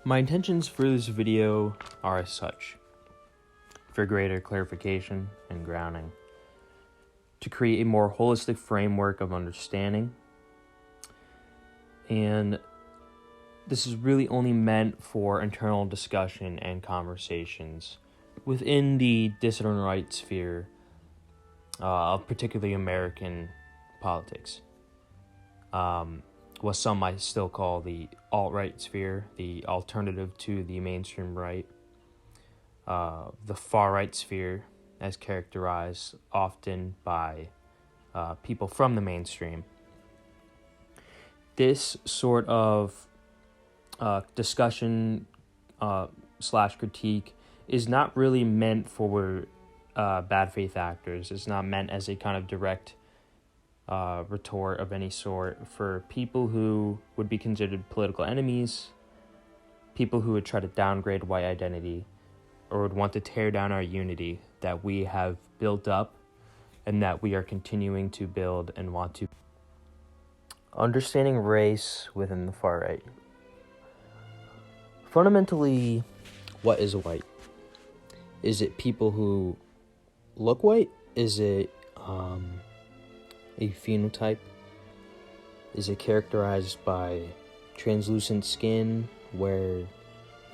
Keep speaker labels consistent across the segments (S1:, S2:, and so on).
S1: My intentions for this video are as such: for greater clarification and grounding, to create a more holistic framework of understanding, and this is really only meant for internal discussion and conversations within the dissident right sphere of particularly American politics. What some might still call the alt-right sphere, the alternative to the mainstream right, the far-right sphere, as characterized often by people from the mainstream. This sort of discussion slash critique is not really meant for bad faith actors. It's not meant as a kind of direct retort of any sort for people who would be considered political enemies, people who would try to downgrade white identity, or would want to tear down our unity that we have built up and that we are continuing to build and want to. Understanding race within the far right. Fundamentally, what is white? Is it people who look white? Is it a phenotype? Is it characterized by translucent skin where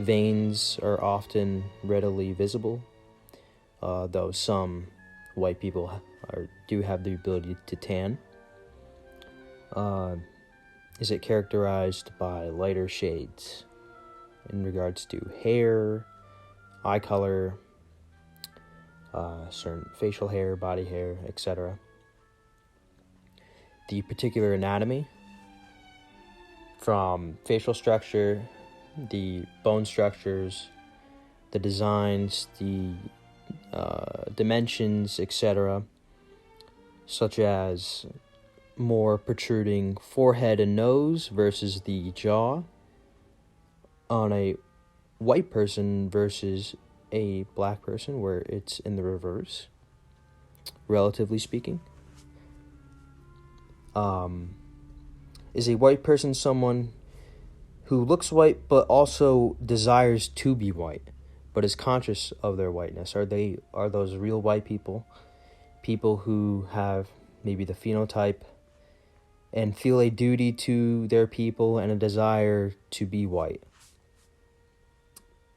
S1: veins are often readily visible? Though some white people do have the ability to tan. Is it characterized by lighter shades in regards to hair, eye color, certain facial hair, body hair, etc.? The particular anatomy, from facial structure, the bone structures, the designs, the dimensions, etc., such as more protruding forehead and nose versus the jaw on a white person versus a black person, where it's in the reverse, relatively speaking. Is a white person someone who looks white but also desires to be white, but is conscious of their whiteness? Are those real white people who have maybe the phenotype and feel a duty to their people and a desire to be white?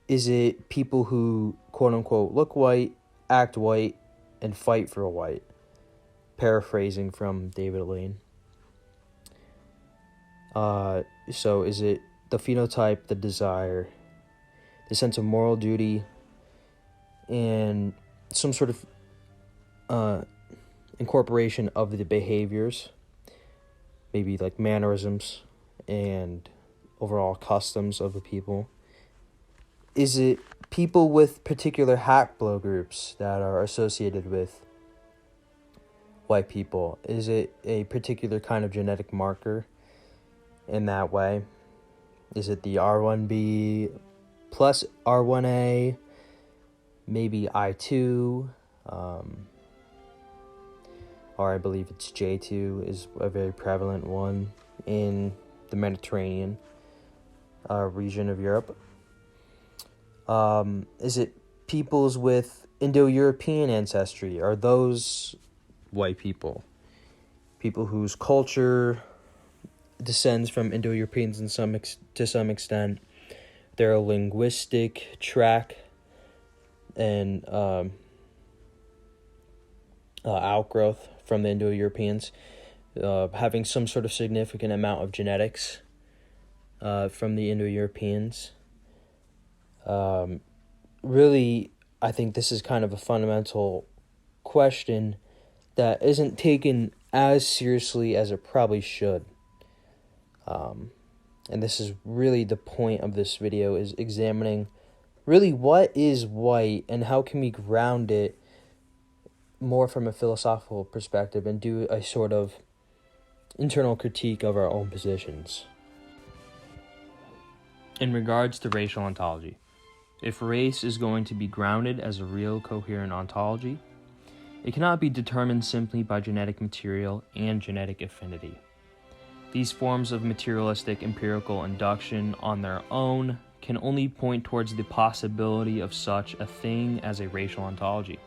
S1: Is it people who, quote-unquote, look white, act white, and fight for white? Paraphrasing from David Lane. So is it the phenotype, the desire, the sense of moral duty, and some sort of incorporation of the behaviors, maybe like mannerisms and overall customs of the people? Is it people with particular hack blow groups that are associated with white people? Is it a particular kind of genetic marker in that way? Is it the R1b plus R1a, maybe I2, or I believe it's J2 is a very prevalent one in the Mediterranean region of Europe. Is it peoples with Indo-European ancestry? Are those white people? People whose culture descends from Indo-Europeans to some extent. Their linguistic track and outgrowth from the Indo-Europeans, having some sort of significant amount of genetics from the Indo-Europeans. Really, I think this is kind of a fundamental question that isn't taken as seriously as it probably should. And this is really the point of this video, is examining really what is white and how can we ground it more from a philosophical perspective and do a sort of internal critique of our own positions. In regards to racial ontology, if race is going to be grounded as a real coherent ontology, it cannot be determined simply by genetic material and genetic affinity. These forms of materialistic empirical induction on their own
S2: can only point towards the possibility of such a thing as a racial ontology.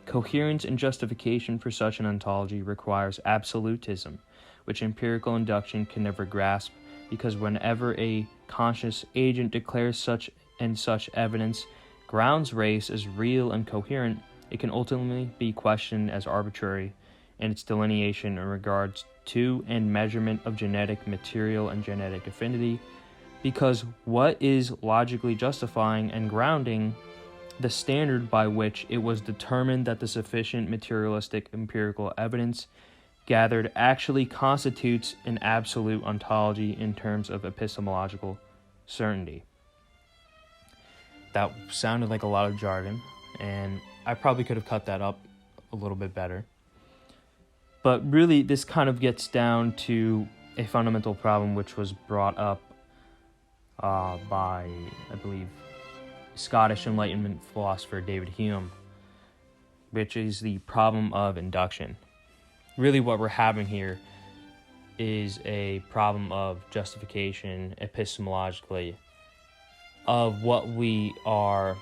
S2: Coherence and justification for such an ontology requires absolutism, which empirical induction can never grasp, because whenever a conscious agent declares such and such evidence grounds race as real and coherent, it can ultimately be questioned as arbitrary in its delineation in regards to and measurement of genetic material and genetic affinity, because what is logically justifying and grounding the standard by which it was determined that the sufficient materialistic empirical evidence gathered actually constitutes an absolute ontology in terms of epistemological certainty. That sounded like a lot of jargon, and I probably could have cut that up a little bit better. But really, this kind of gets down to a fundamental problem which was brought up by, I believe, Scottish Enlightenment philosopher David Hume, which is the problem of induction. Really what we're having here is a problem of justification epistemologically of what we are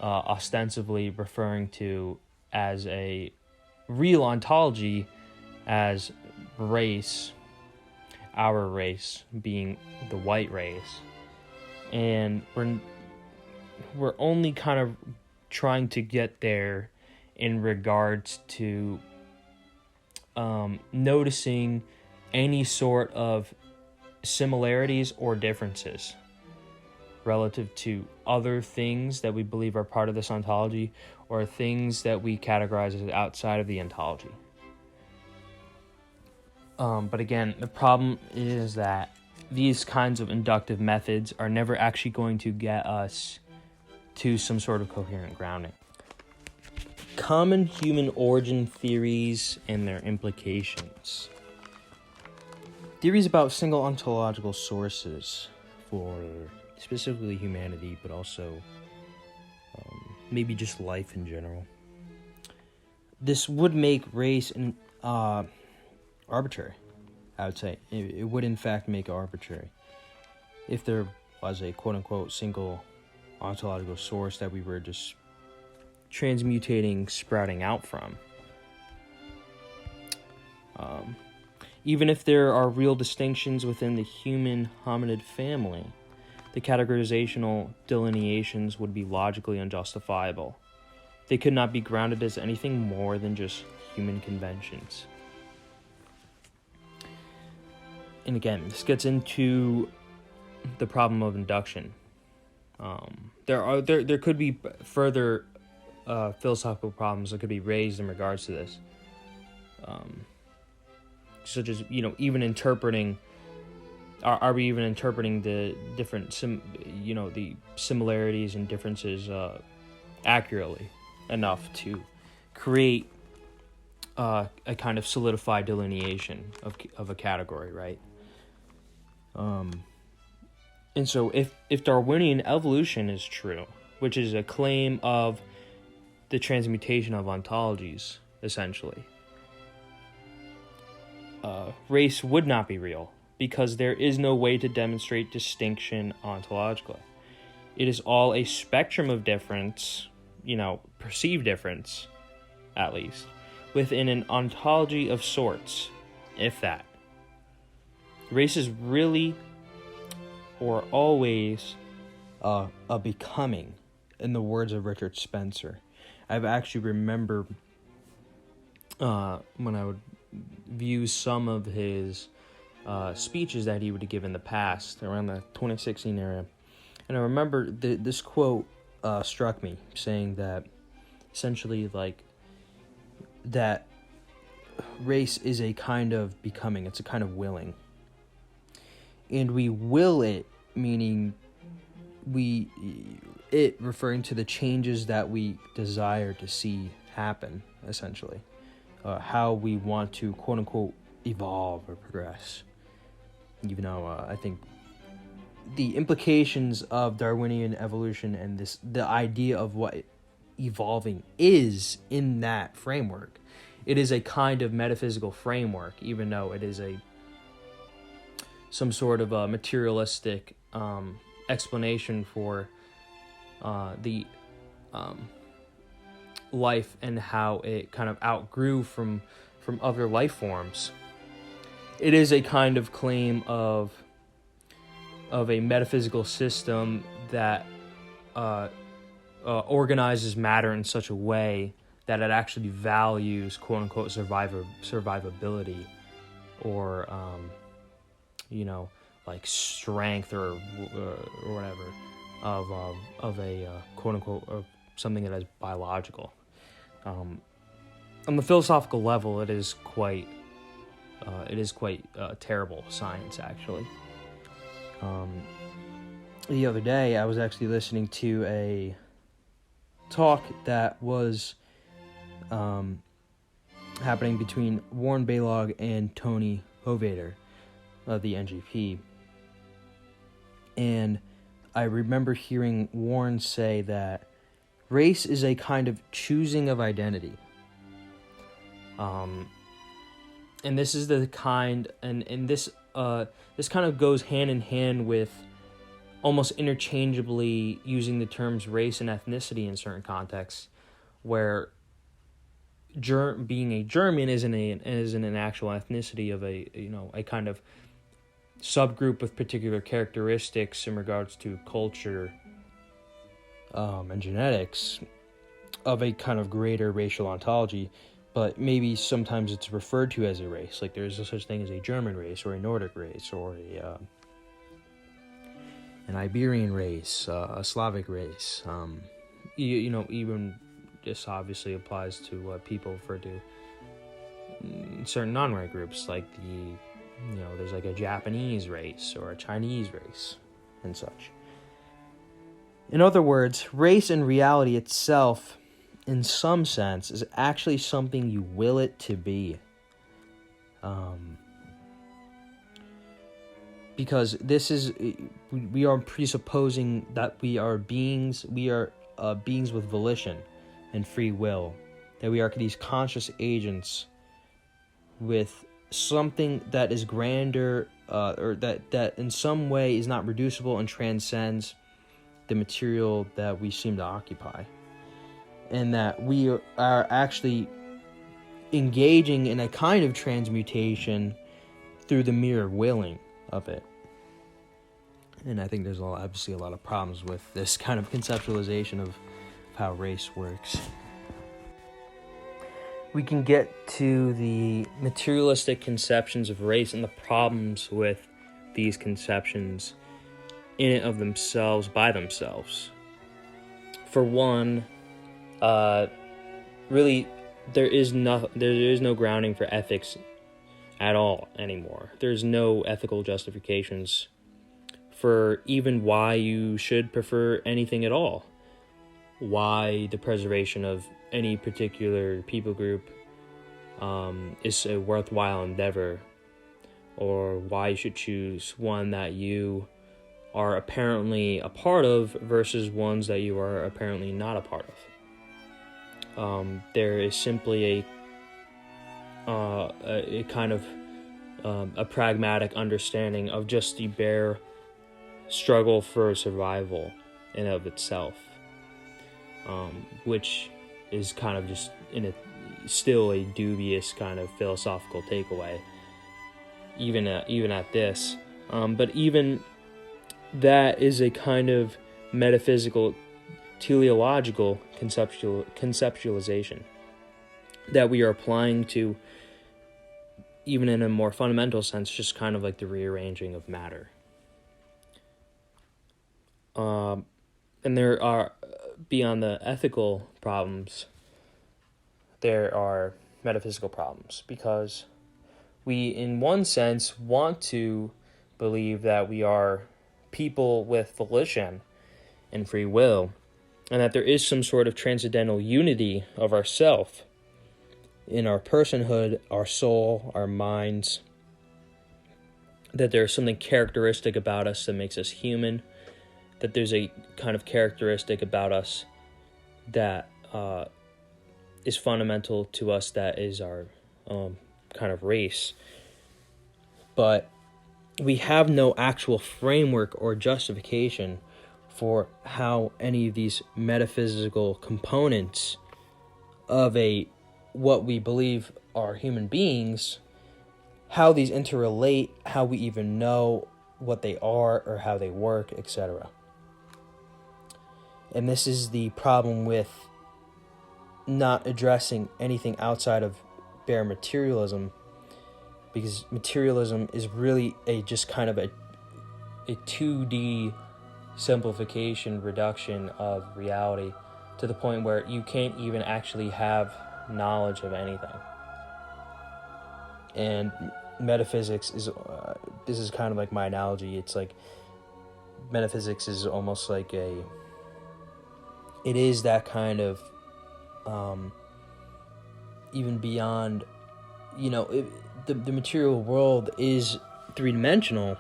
S2: ostensibly referring to as a real ontology as race, our race being the white race. And we're only kind of trying to get there in regards to noticing any sort of similarities or differences relative to other things that we believe are part of this ontology or things that we categorize as outside of the ontology. But again, the problem is that these kinds of inductive methods are never actually going to get us to some sort of coherent grounding. Common human origin theories and their implications. Theories about single ontological sources for specifically humanity, but also maybe just life in general. This would make race arbitrary, I would say. It would in fact make it arbitrary if there was a quote-unquote single ontological source that we were just sprouting out from. Even if there are real distinctions within the human hominid family, the categorizational delineations would be logically unjustifiable. They could not be grounded as anything more than just human conventions. And again, this gets into the problem of induction. There could be further philosophical problems that could be raised in regards to this, such as even interpreting. Are we even interpreting the different the similarities and differences accurately enough to create a kind of solidified delineation of a category, right? And so if Darwinian evolution is true, which is a claim of the transmutation of ontologies, essentially, race would not be real, because there is no way to demonstrate distinction ontologically. It is all a spectrum of difference, perceived difference, at least, within an ontology of sorts, if that. Race is really, or always, a becoming, in the words of Richard Spencer. I've actually remember when I would view some of his speeches that he would give in the past, around the 2016 era. And I remember this quote struck me, saying that essentially that race is a kind of becoming, it's a kind of willing. And we will it, meaning it referring to the changes that we desire to see happen, essentially. How we want to, quote-unquote, evolve or progress. Even though I think the implications of Darwinian evolution and the idea of what evolving is in that framework, it is a kind of metaphysical framework, even though it is some sort of a materialistic explanation for the life and how it kind of outgrew from other life forms. It is a kind of claim of a metaphysical system that organizes matter in such a way that it actually values quote-unquote survivability, or like strength or whatever of a quote-unquote of something that is biological. On the philosophical level, it is quite terrible science, actually. The other day, I was actually listening to a talk that was happening between Warren Balog and Tony Hovader of the NGP. And I remember hearing Warren say that race is a kind of choosing of identity. And this is the kind, and this kind of goes hand in hand with almost interchangeably using the terms race and ethnicity in certain contexts, where being a German isn't an actual ethnicity of a kind of subgroup of particular characteristics in regards to culture and genetics of a kind of greater racial ontology, but maybe sometimes it's referred to as a race. Like there's no such thing as a German race or a Nordic race or an Iberian race, a Slavic race. Even this obviously applies to what people refer to certain non-white groups, like there's like a Japanese race or a Chinese race and such. In other words, race in reality itself, in some sense, is actually something you will it to be. Because this is, we are presupposing that we are beings with volition and free will, that we are these conscious agents with something that is grander, or that in some way is not reducible and transcends the material that we seem to occupy, and that we are actually engaging in a kind of transmutation through the mere willing of it. And I think there's obviously a lot of problems with this kind of conceptualization of how race works. We can get to the materialistic conceptions of race and the problems with these conceptions in and of themselves, by themselves. For one, really, there is no grounding for ethics at all anymore. There's no ethical justifications for even why you should prefer anything at all. Why the preservation of any particular people group is a worthwhile endeavor, or why you should choose one that you are apparently a part of versus ones that you are apparently not a part of. There is simply a kind of a pragmatic understanding of just the bare struggle for survival in of itself, which is kind of just still a dubious kind of philosophical takeaway, even at this. But even that is a kind of metaphysical, teleological conceptualization that we are applying to, even in a more fundamental sense, just kind of like the rearranging of matter. And there are, beyond the ethical problems, there are metaphysical problems, because we, in one sense, want to believe that we are people with volition and free will, and that there is some sort of transcendental unity of ourself in our personhood, our soul, our minds, that there's something characteristic about us that makes us human, that there's a kind of characteristic about us that is fundamental to us, that is our kind of race. But
S1: we have no actual framework or justification for how any of these metaphysical components of what we believe are human beings, how these interrelate, how we even know what they are or how they work, etc. And this is the problem with not addressing anything outside of bare materialism, because materialism is really just kind of a 2D simplification, reduction of reality to the point where you can't even actually have knowledge of anything. And metaphysics is, this is kind of like my analogy, it's like metaphysics is almost like it is that kind of, even beyond, the material world is three-dimensional,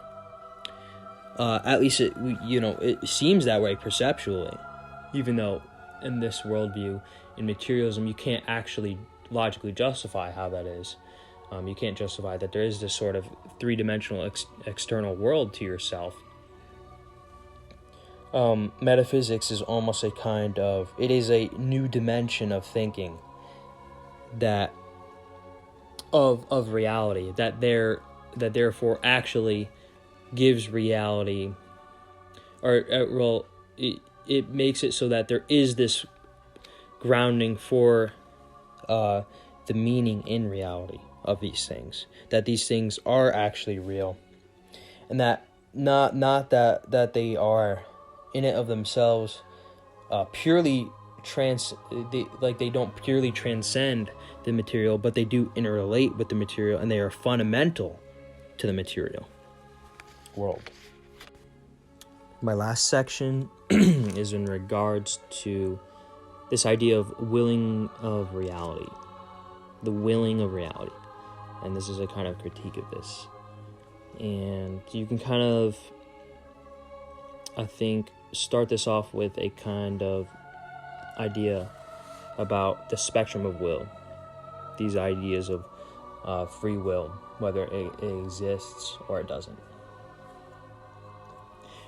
S1: at least it seems that way perceptually, even though in this worldview, in materialism, you can't actually logically justify how that is. You can't justify that there is this sort of three-dimensional external world to yourself. Metaphysics is almost a kind of, it is a new dimension of thinking that of reality, that therefore actually gives reality, or it makes it so that there is this grounding for the meaning in reality of these things, that these things are actually real, and that not that they are in and of themselves purely they don't purely transcend the material, but they do interrelate with the material, and they are fundamental to the material world. My last section is in regards to this idea of willing of reality, the willing of reality, and this is a kind of critique of this. And you can kind of, I think, start this off with a kind of idea about the spectrum of will, these ideas of free will, whether it exists or it doesn't.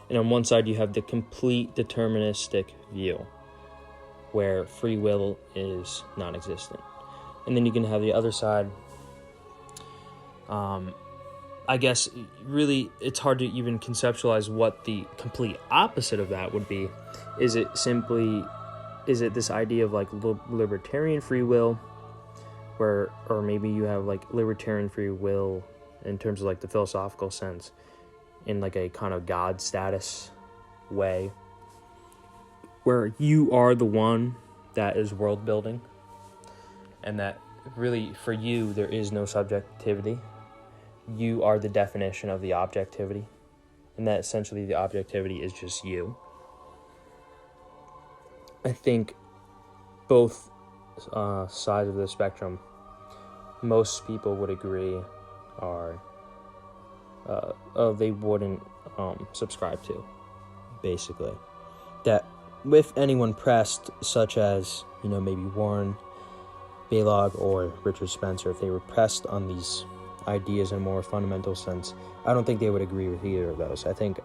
S1: And on one side you have the complete deterministic view, where free will is non-existent. And then you can have the other side. I guess really it's hard to even conceptualize what the complete opposite of that would be. Is it this idea of like libertarian free will, or maybe you have like libertarian free will in terms of like the philosophical sense, in like a kind of God status way, where you are the one that is world building, and that really for you there is no subjectivity. You are the definition of the objectivity, and that essentially the objectivity is just you. I think both sides of the spectrum, most people would agree are they wouldn't subscribe to, basically. That if anyone pressed, such as maybe Warren Balog or Richard Spencer, if they were pressed on these ideas in a more fundamental sense, I don't think they would agree with either of those. I think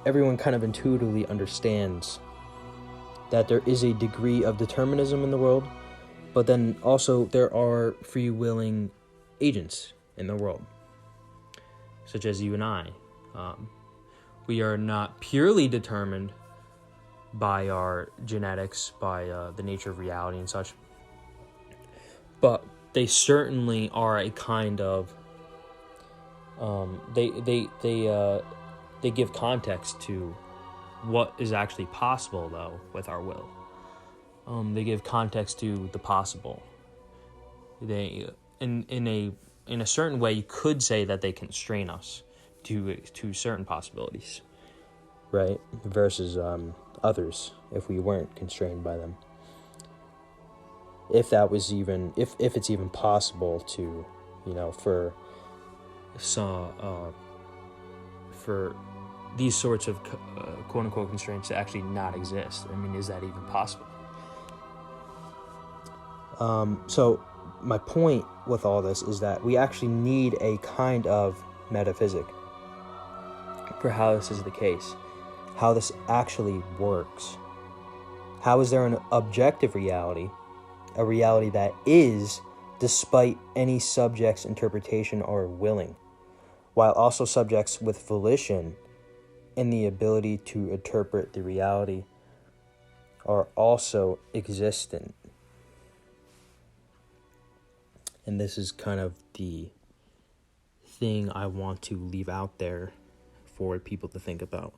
S1: everyone kind of intuitively understands that there is a degree of determinism in the world, but then also there are free willing agents in the world, such as you and I. We are not purely determined by our genetics, by the nature of reality and such, but they certainly are a kind of they give context to what is actually possible, though, with our will. They give context to the possible. They in a certain way you could say that they constrain us to certain possibilities, right? Versus others, if we weren't constrained by them. If that was even, if it's even possible to, for these sorts of quote-unquote constraints to actually not exist. I mean, is that even possible? So my point with all this is that we actually need a kind of metaphysic for how this is the case, how this actually works. How is there an objective reality, a reality that is despite any subject's interpretation or willing, while also subjects with volition and the ability to interpret the reality are also existent? And this is kind of the thing I want to leave out there for people to think about.